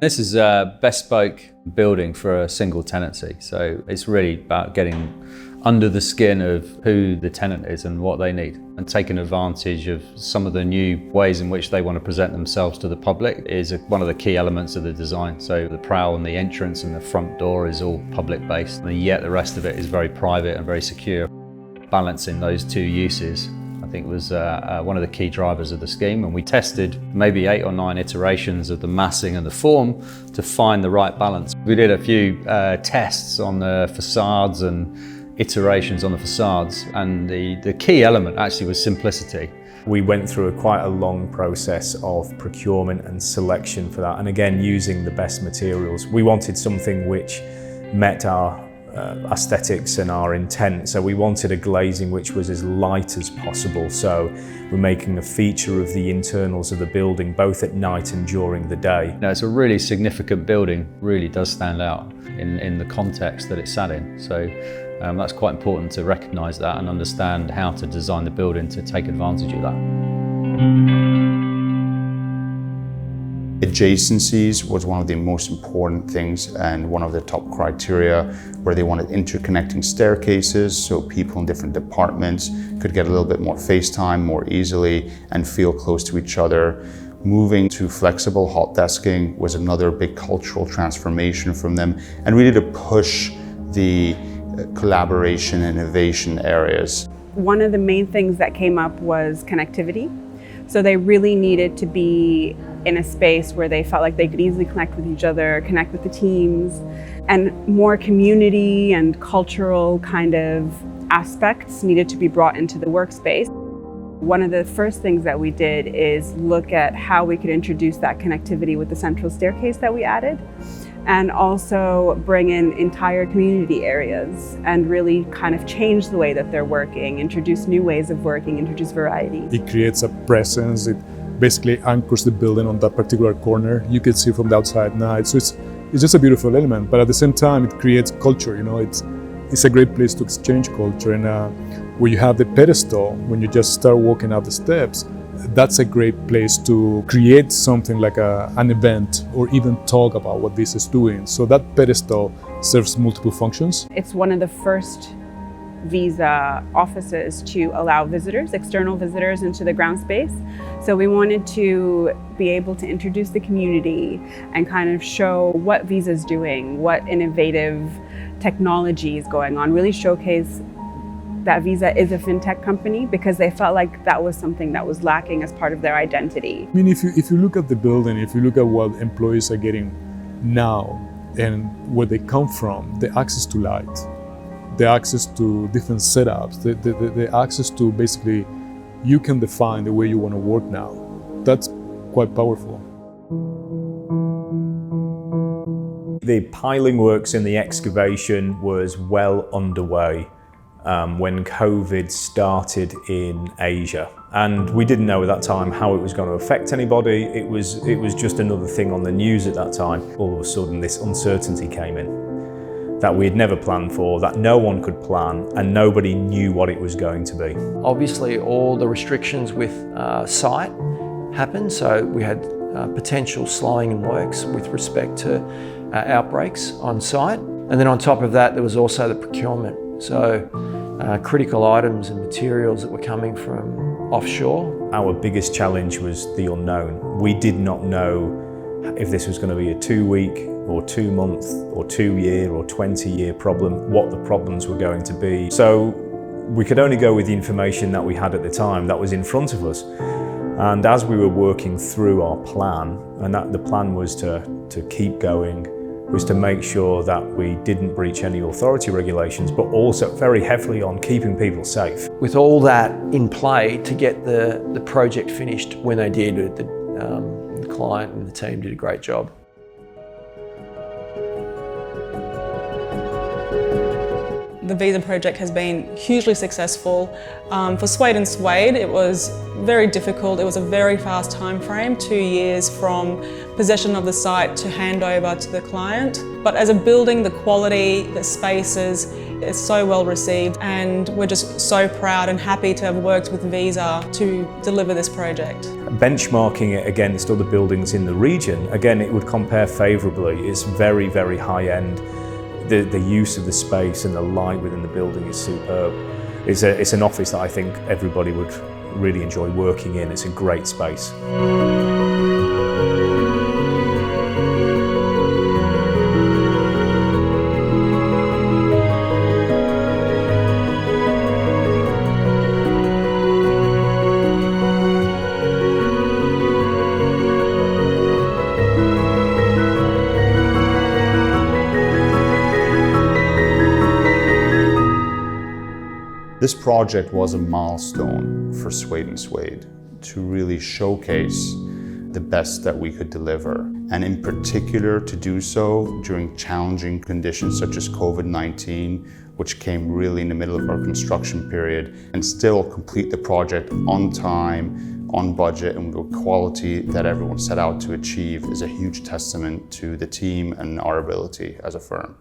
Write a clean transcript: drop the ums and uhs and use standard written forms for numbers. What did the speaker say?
This is a bespoke building for a single tenancy, so it's really about getting under the skin of who the tenant is and what they need, and taking advantage of some of the new ways in which they want to present themselves to the public is one of the key elements of the design. So the prow and the entrance and the front door is all public based, and yet the rest of it is very private and very secure. Balancing those two uses, I think, was one of the key drivers of the scheme, and we tested maybe 8 or 9 iterations of the massing and the form to find the right balance. We did a few tests on the facades and iterations on the facades, and the key element actually was simplicity. We went through quite a long process of procurement and selection for that, and again using the best materials. We wanted something which met our aesthetics and our intent, so we wanted a glazing which was as light as possible, so we're making a feature of the internals of the building both at night and during the day. Now, it's a really significant building, really does stand out in the context that it's sat in, so that's quite important to recognise that and understand how to design the building to take advantage of that. Adjacencies was one of the most important things, and one of the top criteria where they wanted interconnecting staircases so people in different departments could get a little bit more face time more easily and feel close to each other. Moving to flexible hot desking was another big cultural transformation from them, and really to push the collaboration and innovation areas. One of the main things that came up was connectivity. So they really needed to be in a space where they felt like they could easily connect with each other, connect with the teams, and more community and cultural kind of aspects needed to be brought into the workspace. One of the first things that we did is look at how we could introduce that connectivity with the central staircase that we added, and also bring in entire community areas and really kind of change the way that they're working, introduce new ways of working, introduce variety. It creates a presence, it basically anchors the building on that particular corner. You can see from the outside night, so it's just a beautiful element, but at the same time it creates culture, you know, it's a great place to exchange culture, and where you have the pedestal, when you just start walking up the steps, that's a great place to create something like an event or even talk about what this is doing. So that pedestal serves multiple functions. It's one of the first Visa offices to allow visitors, external visitors, into the ground space. So we wanted to be able to introduce the community and kind of show what Visa's doing, what innovative technology is going on, really showcase that Visa is a fintech company, because they felt like that was something that was lacking as part of their identity. I mean, if you look at the building, if you look at what employees are getting now and where they come from, the access to light, the access to different setups, the access to basically, you can define the way you want to work now. That's quite powerful. The piling works and the excavation was well underway when COVID started in Asia, and we didn't know at that time how it was going to affect anybody. It was just another thing on the news at that time. All of a sudden this uncertainty came in that we had never planned for, that no one could plan, and nobody knew what it was going to be. Obviously all the restrictions with site happened, so we had potential slowing in works with respect to outbreaks on site, and then on top of that there was also the procurement. So critical items and materials that were coming from offshore. Our biggest challenge was the unknown. We did not know if this was going to be a 2-week or 2-month or 2-year or 20-year problem, what the problems were going to be. So we could only go with the information that we had at the time that was in front of us. And as we were working through our plan, and that the plan was to keep going, was to make sure that we didn't breach any authority regulations, but also very heavily on keeping people safe. With all that in play to get the project finished when they did, the client and the team did a great job. The Visa project has been hugely successful. For Sweid Sweid, it was very difficult. It was a very fast time frame, 2 years from possession of the site to handover to the client. But as a building, the quality, the spaces, It's so well received, and we're just so proud and happy to have worked with Visa to deliver this project. Benchmarking it against other buildings in the region, again, it would compare favourably. It's very, very high end. The use of the space and the light within the building is superb. It's an office that I think everybody would really enjoy working in. It's a great space. This project was a milestone for Sweid Sweid to really showcase the best that we could deliver, and in particular to do so during challenging conditions such as COVID-19, which came really in the middle of our construction period, and still complete the project on time, on budget, and with the quality that everyone set out to achieve is a huge testament to the team and our ability as a firm.